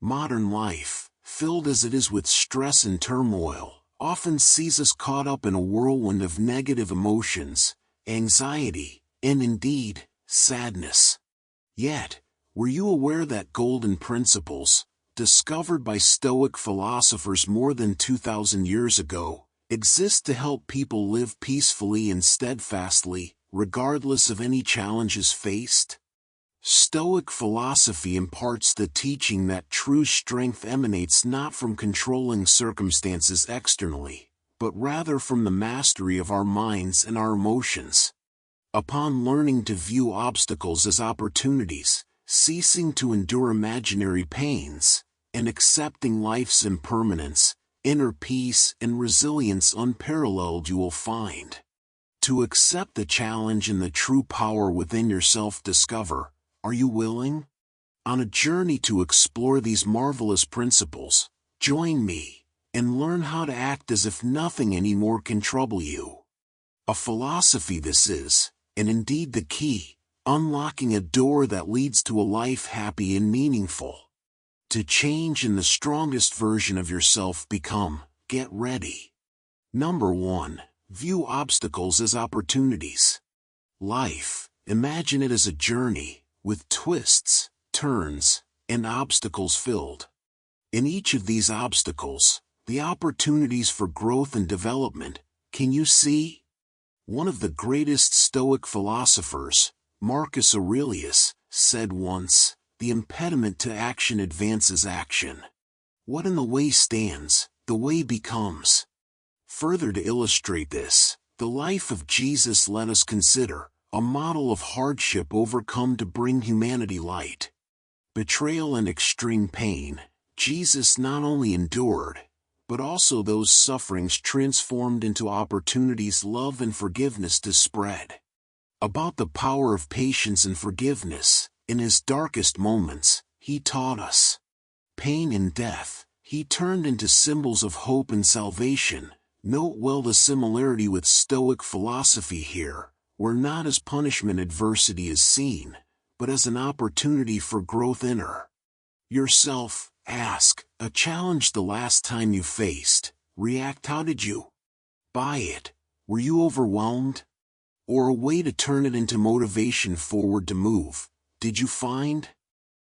Modern life, filled as it is with stress and turmoil, often sees us caught up in a whirlwind of negative emotions, anxiety, and indeed, sadness. Yet, were you aware that golden principles, discovered by Stoic philosophers more than 2,000 years ago, exist to help people live peacefully and steadfastly, regardless of any challenges faced? Stoic philosophy imparts the teaching that true strength emanates not from controlling circumstances externally, but rather from the mastery of our minds and our emotions. Upon learning to view obstacles as opportunities, ceasing to endure imaginary pains, and accepting life's impermanence, inner peace and resilience unparalleled you will find. To accept the challenge and the true power within yourself discover, are you willing? On a journey to explore these marvelous principles, join me, and learn how to act as if nothing anymore can trouble you. A philosophy this is, and indeed the key, unlocking a door that leads to a life happy and meaningful. To change and the strongest version of yourself become, get ready. Number 1. View obstacles as opportunities. Life, imagine it as a journey, with twists, turns, and obstacles filled. In each of these obstacles, the opportunities for growth and development, can you see? One of the greatest Stoic philosophers, Marcus Aurelius, said once, "The impediment to action advances action. What in the way stands, the way becomes." Further to illustrate this, the life of Jesus let us consider, a model of hardship overcome to bring humanity light. Betrayal and extreme pain, Jesus not only endured, but also those sufferings transformed into opportunities love and forgiveness to spread. About the power of patience and forgiveness, in his darkest moments, he taught us. Pain and death, he turned into symbols of hope and salvation. Note well the similarity with Stoic philosophy here, where not as punishment adversity is seen, but as an opportunity for growth inner. Yourself, ask, a challenge the last time you faced, react how did you? By it, were you overwhelmed? Or a way to turn it into motivation forward to move, did you find?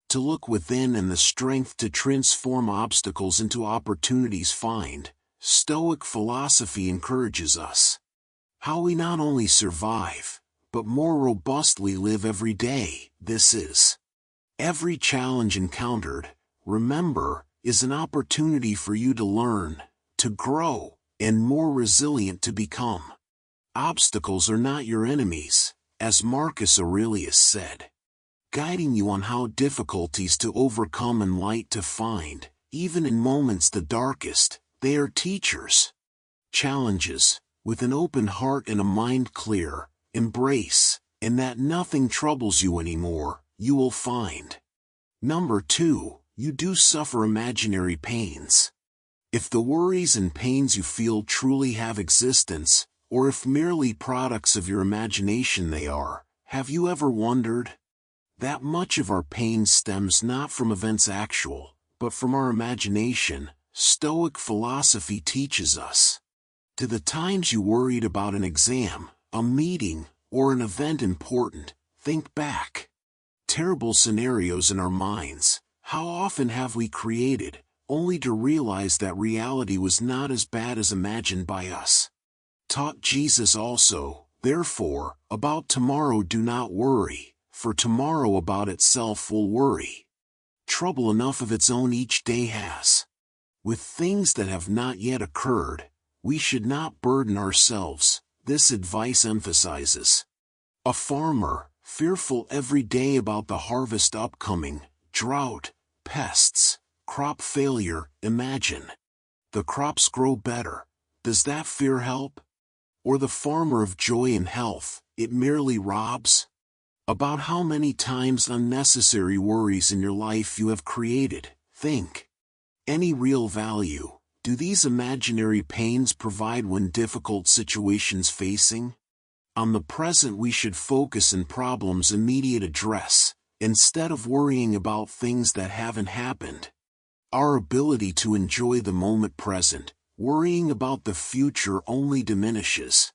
To look within and the strength to transform obstacles into opportunities find, Stoic philosophy encourages us. How we not only survive, but more robustly live every day, this is. Every challenge encountered, remember, is an opportunity for you to learn, to grow, and more resilient to become. Obstacles are not your enemies, as Marcus Aurelius said. Guiding you on how difficulties to overcome and light to find, even in moments the darkest, they are teachers. Challenges, with an open heart and a mind clear, embrace, and that nothing troubles you anymore, you will find. Number 2, you do suffer imaginary pains. If the worries and pains you feel truly have existence, or if merely products of your imagination they are, have you ever wondered? That much of our pain stems not from events actual, but from our imagination, Stoic philosophy teaches us. To the times you worried about an exam, a meeting, or an event important, think back. Terrible scenarios in our minds, how often have we created, only to realize that reality was not as bad as imagined by us? Taught Jesus also, therefore, about tomorrow do not worry, for tomorrow about itself will worry. Trouble enough of its own each day has. With things that have not yet occurred, we should not burden ourselves, this advice emphasizes. A farmer, fearful every day about the harvest upcoming, drought, pests, crop failure, imagine. The crops grow better, does that fear help? Or the farmer of joy and health, it merely robs? About how many times unnecessary worries in your life you have created, think. Any real value, do these imaginary pains provide when difficult situations facing? On the present we should focus on problems immediate address, instead of worrying about things that haven't happened. Our ability to enjoy the moment present, worrying about the future only diminishes.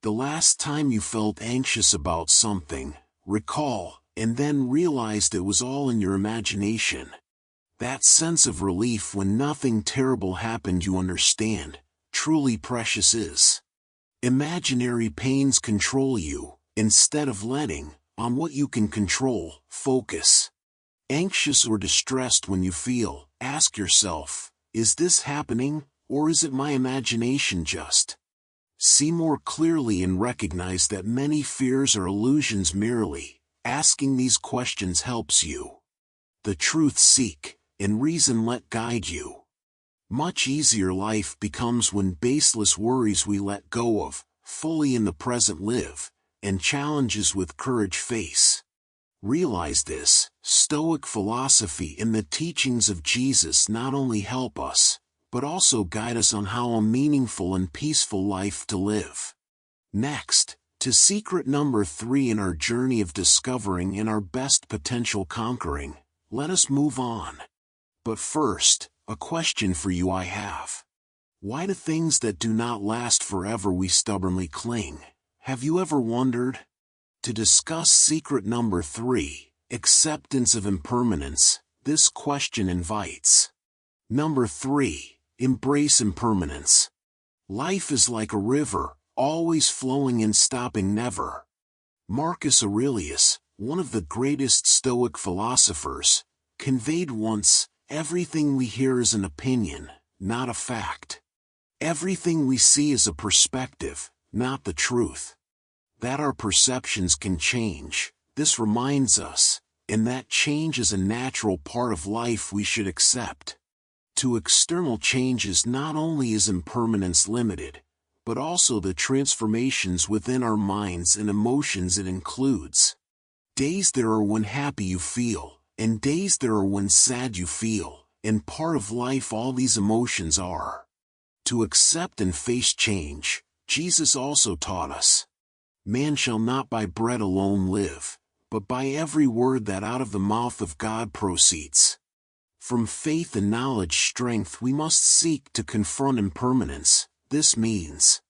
The last time you felt anxious about something, recall, and then realized it was all in your imagination. That sense of relief when nothing terrible happened, you understand, truly precious is. Imaginary pains control you, instead of letting, on what you can control, focus. Anxious or distressed when you feel, ask yourself, is this happening, or is it my imagination just? See more clearly and recognize that many fears are illusions merely. Asking these questions helps you. The truth seek, and reason let guide you. Much easier life becomes when baseless worries we let go of, fully in the present live, and challenges with courage face. Realize this, Stoic philosophy and the teachings of Jesus not only help us, but also guide us on how a meaningful and peaceful life to live. Next, to secret number 3 in our journey of discovering and our best potential conquering, let us move on. But first, a question for you I have. Why do things that do not last forever we stubbornly cling? Have you ever wondered? To discuss secret number 3, acceptance of impermanence, this question invites. Number 3, embrace impermanence. Life is like a river, always flowing and stopping never. Marcus Aurelius, one of the greatest Stoic philosophers, conveyed once, everything we hear is an opinion, not a fact. Everything we see is a perspective, not the truth. That our perceptions can change, this reminds us, and that change is a natural part of life we should accept. To external changes not only is impermanence limited, but also the transformations within our minds and emotions it includes. Days there are when happy you feel, and days there are when sad you feel, and part of life all these emotions are. To accept and face change, Jesus also taught us. Man shall not by bread alone live, but by every word that out of the mouth of God proceeds. From faith and knowledge strength we must seek to confront impermanence. This means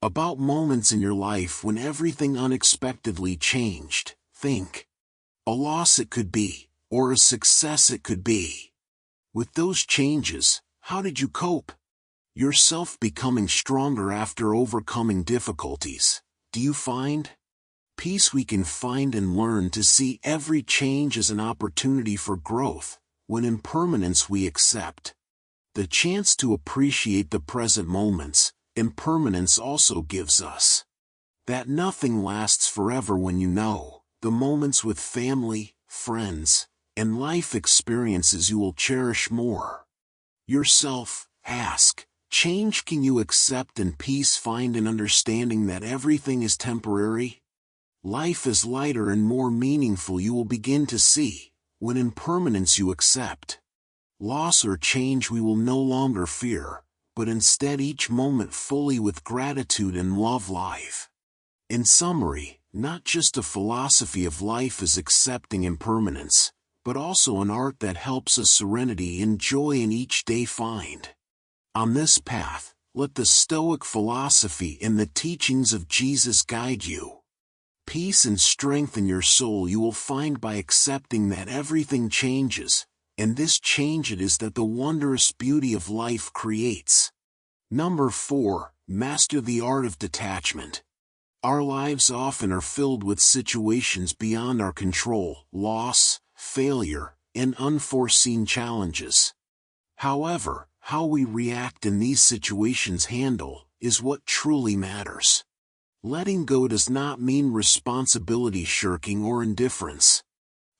about moments in your life when everything unexpectedly changed. Think. A loss it could be, or a success it could be. With those changes, how did you cope? Yourself becoming stronger after overcoming difficulties. Do you find peace? We can find and learn to see every change as an opportunity for growth. When impermanence we accept the chance to appreciate the present moments. Impermanence also gives us that nothing lasts forever when you know the moments with family, friends, and life experiences you will cherish more. Yourself, ask, change can you accept and peace find in understanding that everything is temporary? Life is lighter and more meaningful you will begin to see, when impermanence you accept. Loss or change we will no longer fear, but instead each moment fully with gratitude and love life. In summary, not just a philosophy of life is accepting impermanence, but also an art that helps us serenity and joy in each day find. On this path, let the Stoic philosophy and the teachings of Jesus guide you. Peace and strength in your soul you will find by accepting that everything changes, and this change it is that the wondrous beauty of life creates. Number 4, master the art of detachment. Our lives often are filled with situations beyond our control, loss, failure, and unforeseen challenges. However, how we react in these situations is what truly matters. Letting go does not mean responsibility shirking or indifference.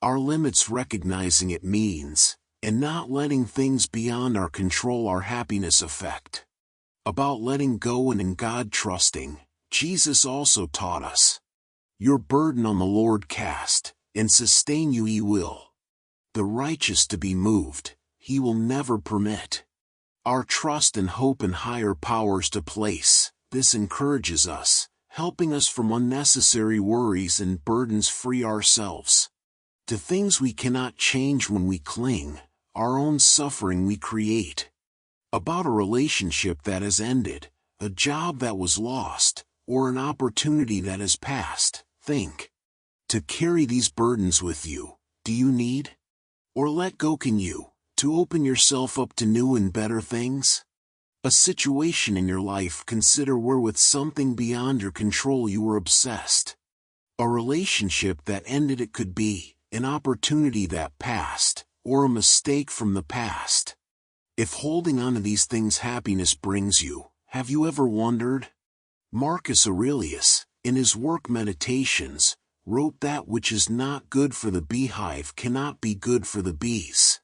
Our limits recognizing it means, and not letting things beyond our control our happiness affect. About letting go and in God trusting, Jesus also taught us. Your burden on the Lord cast, and sustain you He will. The righteous to be moved, He will never permit. Our trust and hope in higher powers to place, this encourages us, helping us from unnecessary worries and burdens free ourselves. To things we cannot change when we cling, our own suffering we create. About a relationship that has ended, a job that was lost, or an opportunity that has passed, think. To carry these burdens with you, do you need? Or let go can you, to open yourself up to new and better things? A situation in your life consider where with something beyond your control you were obsessed. A relationship that ended, it could be an opportunity that passed, or a mistake from the past. If holding on to these things happiness brings you, have you ever wondered? Marcus Aurelius, in his work Meditations, wrote that which is not good for the beehive cannot be good for the bees.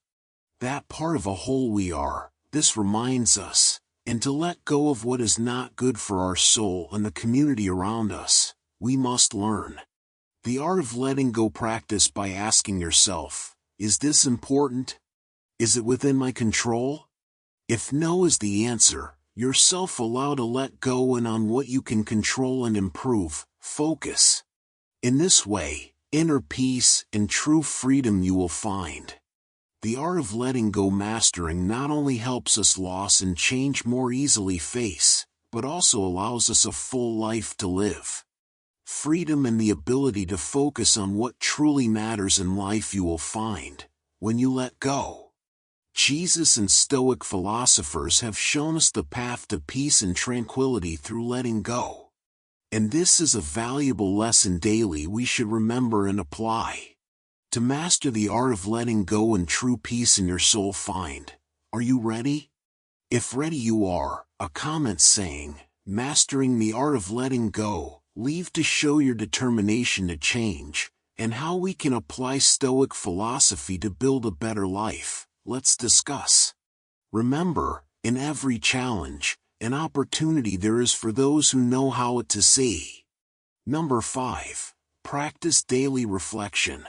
That part of a whole we are, this reminds us, and to let go of what is not good for our soul and the community around us, we must learn. The art of letting go practice by asking yourself, is this important? Is it within my control? If no is the answer, yourself allow to let go and on what you can control and improve, focus. In this way, inner peace and true freedom you will find. The art of letting go mastering not only helps us loss and change more easily face, but also allows us a full life to live. Freedom and the ability to focus on what truly matters in life you will find, when you let go. Jesus and Stoic philosophers have shown us the path to peace and tranquility through letting go. And this is a valuable lesson daily we should remember and apply. To master the art of letting go and true peace in your soul find, are you ready? If ready you are, a comment saying, mastering the art of letting go, leave to show your determination to change, and how we can apply Stoic philosophy to build a better life. Let's discuss. Remember, in every challenge, an opportunity there is for those who know how it to see. Number 5. Practice daily reflection.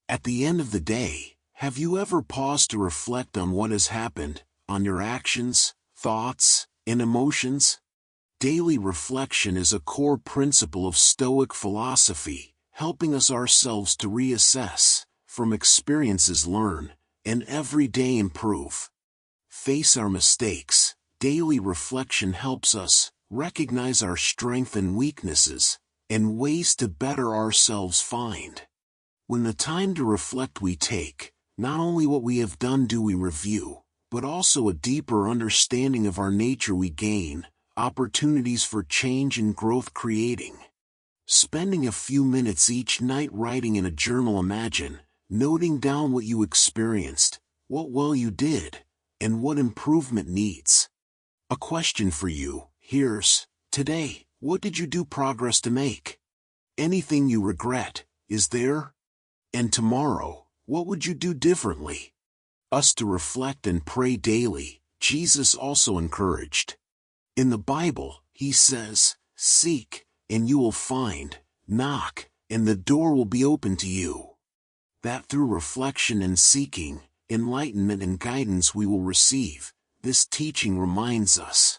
At the end of the day, have you ever paused to reflect on what has happened, on your actions, thoughts, and emotions? Daily reflection is a core principle of Stoic philosophy, helping us ourselves to reassess, from experiences learn, and every day improve. Face our mistakes. Daily reflection helps us recognize our strengths and weaknesses, and ways to better ourselves find. When the time to reflect we take, not only what we have done do we review, but also a deeper understanding of our nature we gain, opportunities for change and growth creating. Spending a few minutes each night writing in a journal, imagine, noting down what you experienced, what well you did, and what improvement needs. A question for you, here's, today, what did you do progress to make? Anything you regret, is there? And tomorrow, what would you do differently? Us to reflect and pray daily, Jesus also encouraged. In the Bible, he says, seek, and you will find, knock, and the door will be open to you. That through reflection and seeking, enlightenment and guidance we will receive, this teaching reminds us.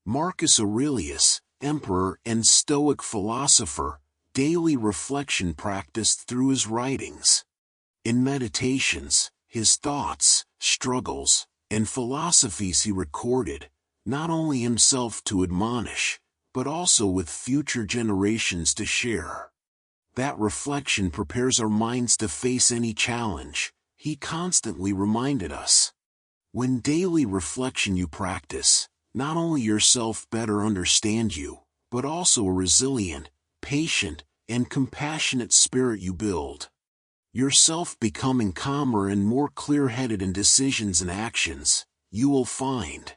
Marcus Aurelius, emperor and Stoic philosopher, daily reflection practiced through his writings. In Meditations, his thoughts, struggles, and philosophies he recorded, not only himself to admonish, but also with future generations to share. That reflection prepares our minds to face any challenge, he constantly reminded us. When daily reflection you practice, not only yourself better understand you, but also a resilient, patient, and compassionate spirit you build. Yourself becoming calmer and more clear-headed in decisions and actions, you will find.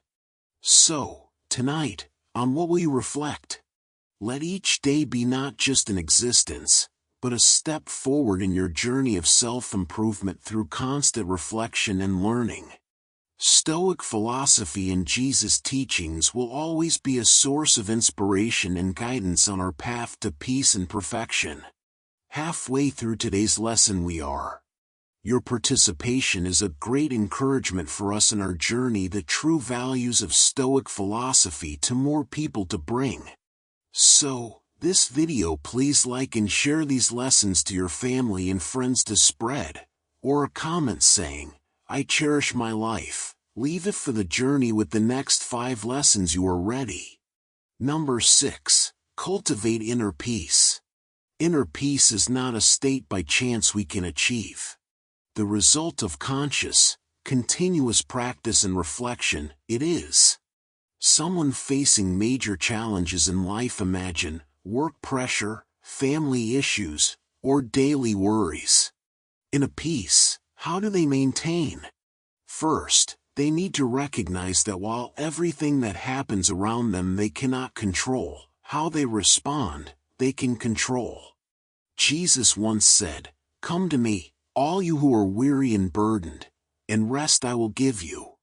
So, tonight, on what will you reflect? Let each day be not just an existence, but a step forward in your journey of self-improvement through constant reflection and learning. Stoic philosophy and Jesus' teachings will always be a source of inspiration and guidance on our path to peace and perfection. Halfway through today's lesson we are. Your participation is a great encouragement for us in our journey the true values of Stoic philosophy to more people to bring. So, this video please like and share these lessons to your family and friends to spread, or a comment saying, I cherish my life. Leave it for the journey with the next 5 lessons you are ready. Number 6. Cultivate inner peace. Inner peace is not a state by chance we can achieve. The result of conscious, continuous practice and reflection. It is. Someone facing major challenges in life, imagine, work pressure, family issues, or daily worries. Inner peace, how do they maintain? First, they need to recognize that while everything that happens around them they cannot control, how they respond, they can control. Jesus once said, "Come to me, all you who are weary and burdened, and rest I will give you."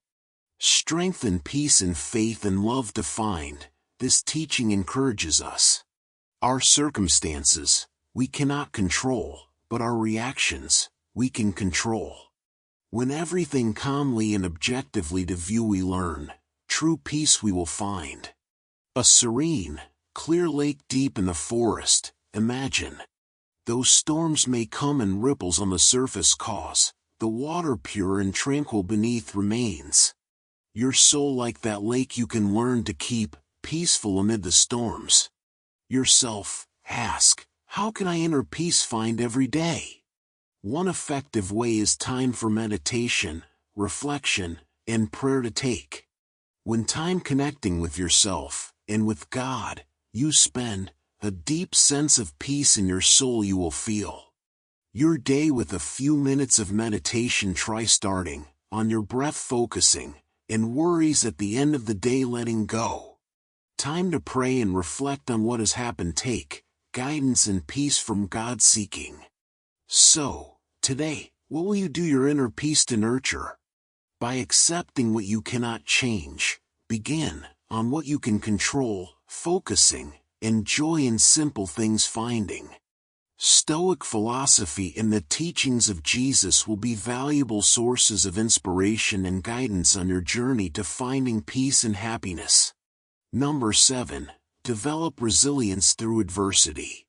Strength and peace and faith and love defined, this teaching encourages us. Our circumstances, we cannot control, but our reactions, we can control. When everything calmly and objectively to view we learn, true peace we will find. A serene, clear lake deep in the forest, imagine. Though storms may come and ripples on the surface cause, the water pure and tranquil beneath remains. Your soul like that lake you can learn to keep, peaceful amid the storms. Yourself, ask, how can I inner peace find every day? One effective way is time for meditation, reflection, and prayer to take. When time connecting with yourself, and with God, you spend, a deep sense of peace in your soul you will feel. Your day with a few minutes of meditation, try starting, on your breath focusing, and worries at the end of the day letting go. Time to pray and reflect on what has happened, take guidance and peace from God seeking. So, today, what will you do your inner peace to nurture? By accepting what you cannot change, begin on what you can control, focusing, and joy in simple things finding. Stoic philosophy and the teachings of Jesus will be valuable sources of inspiration and guidance on your journey to finding peace and happiness. Number 7. Develop resilience through adversity.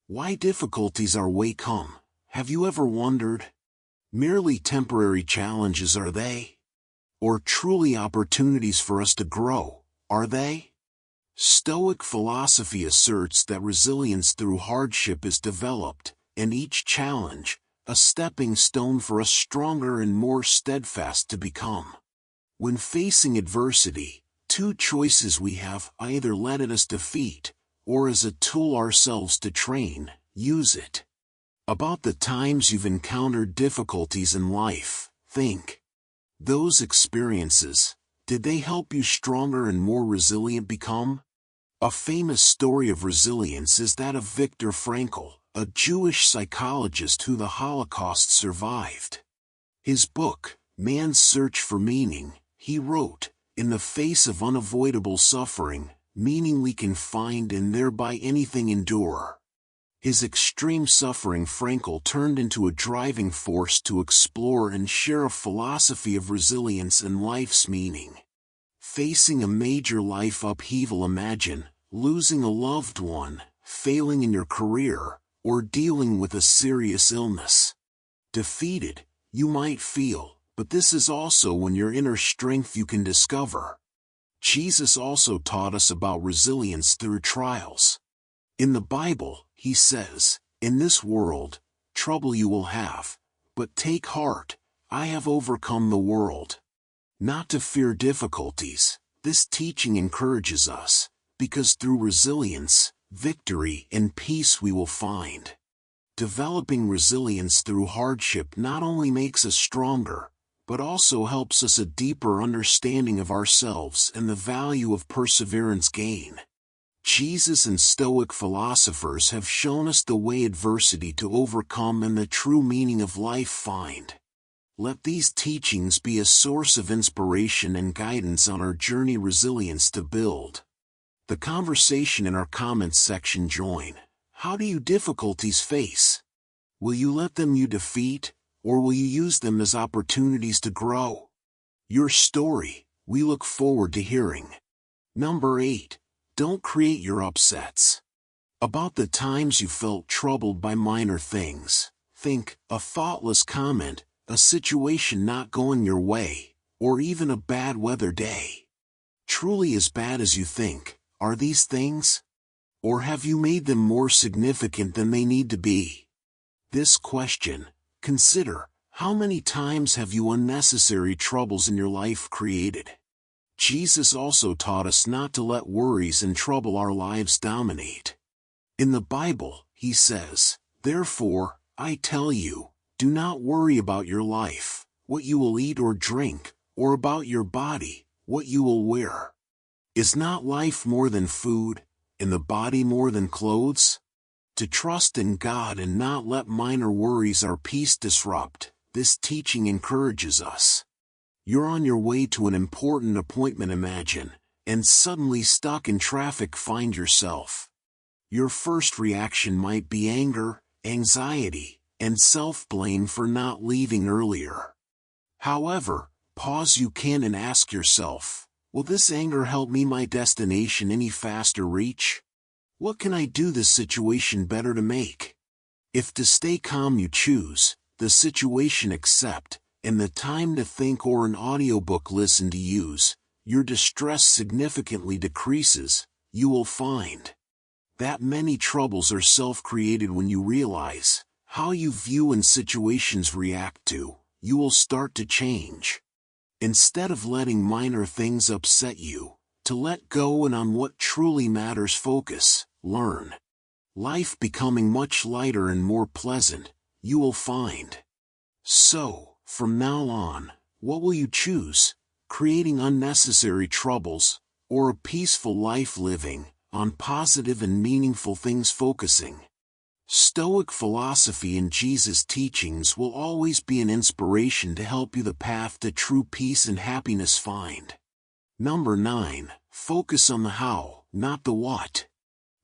Why difficulties our way come? Have you ever wondered? Merely temporary challenges, are they? Or truly opportunities for us to grow, are they? Stoic philosophy asserts that resilience through hardship is developed, and each challenge, a stepping stone for us stronger and more steadfast to become. When facing adversity, 2 choices we have: either let it as defeat, or as a tool ourselves to train, use it. About the times you've encountered difficulties in life, think. Those experiences, did they help you stronger and more resilient become? A famous story of resilience is that of Viktor Frankl, a Jewish psychologist who the Holocaust survived. His book, Man's Search for Meaning, he wrote, "In the face of unavoidable suffering, meaning we can find and thereby anything endure." His extreme suffering Frankl turned into a driving force to explore and share a philosophy of resilience and life's meaning. Facing a major life upheaval, imagine, losing a loved one, failing in your career, or dealing with a serious illness. Defeated, you might feel, but this is also when your inner strength you can discover. Jesus also taught us about resilience through trials. In the Bible, he says, "In this world, trouble you will have, but take heart, I have overcome the world." Not to fear difficulties, this teaching encourages us, because through resilience, victory and peace we will find. Developing resilience through hardship not only makes us stronger, but also helps us a deeper understanding of ourselves and the value of perseverance gain. Jesus and Stoic philosophers have shown us the way adversity to overcome and the true meaning of life find. Let these teachings be a source of inspiration and guidance on our journey resilience to build. The conversation in our comments section. Join. How do you difficulties face? Will you let them you defeat, or will you use them as opportunities to grow? Your story, we look forward to hearing. Number 8. Don't create your upsets. About the times you felt troubled by minor things, think, a thoughtless comment, a situation not going your way, or even a bad weather day. Truly as bad as you think, are these things? Or have you made them more significant than they need to be? This question, consider, how many times have you unnecessary troubles in your life created? Jesus also taught us not to let worries and trouble our lives dominate. In the Bible, he says, "Therefore, I tell you, do not worry about your life, what you will eat or drink, or about your body, what you will wear. Is not life more than food, and the body more than clothes?" To trust in God and not let minor worries our peace disrupt, this teaching encourages us. You're on your way to an important appointment, imagine, and suddenly stuck in traffic find yourself. Your first reaction might be anger, anxiety, and self-blame for not leaving earlier. However, pause you can and ask yourself, will this anger help me my destination any faster reach? What can I do this situation better to make? If to stay calm you choose, the situation accept, and the time to think or an audiobook listen to use, your distress significantly decreases. You will find that many troubles are self-created when you realize how you view and situations react to. You will start to change. Instead of letting minor things upset you, to let go and on what truly matters focus, learn. Life becoming much lighter and more pleasant, you will find. So, from now on, what will you choose? Creating unnecessary troubles, or a peaceful life living on positive and meaningful things focusing? Stoic philosophy and Jesus' teachings will always be an inspiration to help you the path to true peace and happiness find. Number 9, focus on the how, not the what.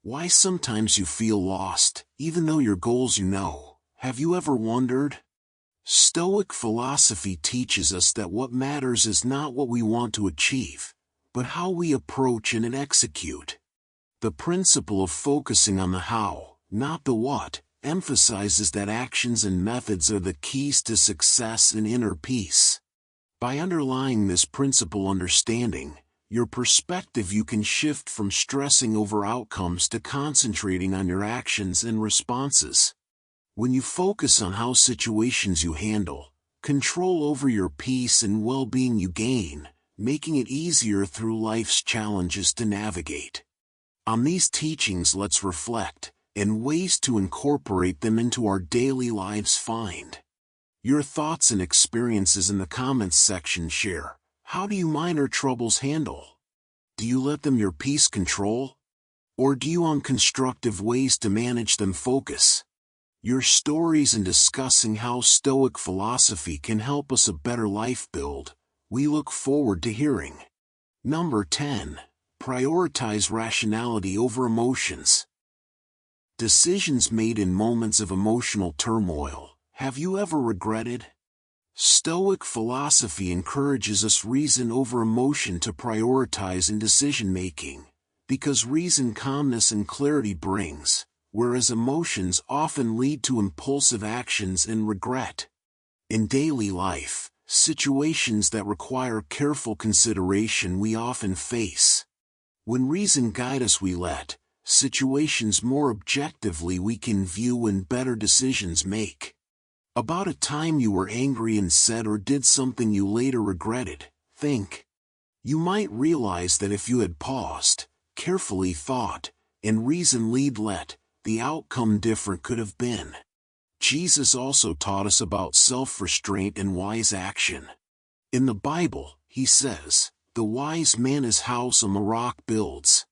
Why sometimes you feel lost, even though your goals you know. Have you ever wondered? Stoic philosophy teaches us that what matters is not what we want to achieve, but how we approach and execute. The principle of focusing on the how, not the what, emphasizes that actions and methods are the keys to success and inner peace. By underlying this principle understanding, your perspective you can shift from stressing over outcomes to concentrating on your actions and responses. When you focus on how situations you handle, control over your peace and well-being you gain, making it easier through life's challenges to navigate. On these teachings let's reflect, and ways to incorporate them into our daily lives find. Your thoughts and experiences in the comments section share. How do you minor troubles handle? Do you let them your peace control? Or do you on constructive ways to manage them focus? Your stories and discussing how Stoic philosophy can help us a better life build, we look forward to hearing. Number 10. Prioritize rationality over emotions. Decisions made in moments of emotional turmoil, have you ever regretted? Stoic philosophy encourages us reason over emotion to prioritize in decision-making, because reason calmness and clarity brings, whereas emotions often lead to impulsive actions and regret. In daily life, situations that require careful consideration we often face. When reason guides us we let situations more objectively we can view and better decisions make. About a time you were angry and said or did something you later regretted, think. You might realize that if you had paused, carefully thought, and reason let, the outcome different could have been. Jesus also taught us about self-restraint and wise action. In the Bible, he says, "The wise man his house on the rock builds.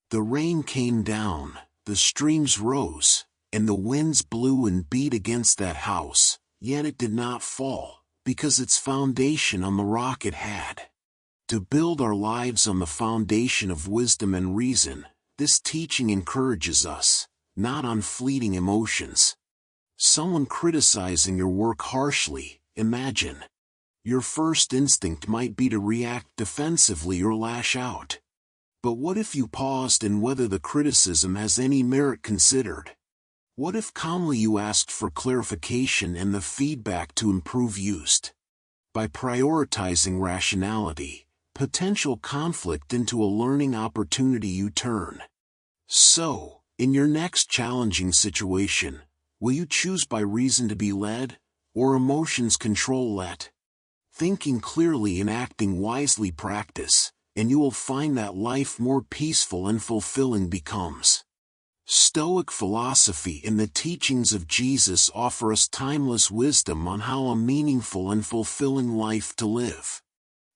The rain came down, the streams rose, and the winds blew and beat against that house, yet it did not fall, because its foundation on the rock it had." To build our lives on the foundation of wisdom and reason, this teaching encourages us, not on fleeting emotions. Someone criticizing your work harshly, imagine. Your first instinct might be to react defensively or lash out. But what if you paused and whether the criticism has any merit considered? What if calmly you asked for clarification and the feedback to improve used? By prioritizing rationality, potential conflict into a learning opportunity you turn. So, in your next challenging situation, will you choose by reason to be led, or emotions control let? Thinking clearly and acting wisely practice, and you will find that life more peaceful and fulfilling becomes. Stoic philosophy and the teachings of Jesus offer us timeless wisdom on how a meaningful and fulfilling life to live.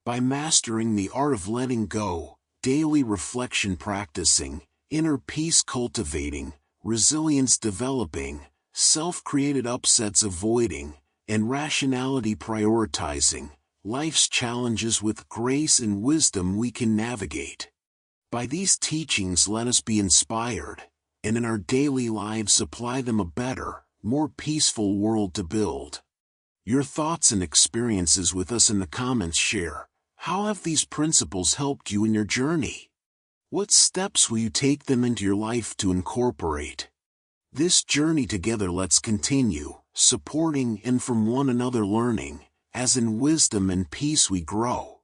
By mastering the art of letting go, daily reflection practicing, inner peace cultivating, resilience developing, self-created upsets avoiding, and rationality prioritizing, life's challenges with grace and wisdom we can navigate. By these teachings let us be inspired, and in our daily lives apply them a better, more peaceful world to build. Your thoughts and experiences with us in the comments share. How have these principles helped you in your journey? What steps will you take them into your life to incorporate? This journey together let's continue, supporting and from one another learning, as in wisdom and peace we grow.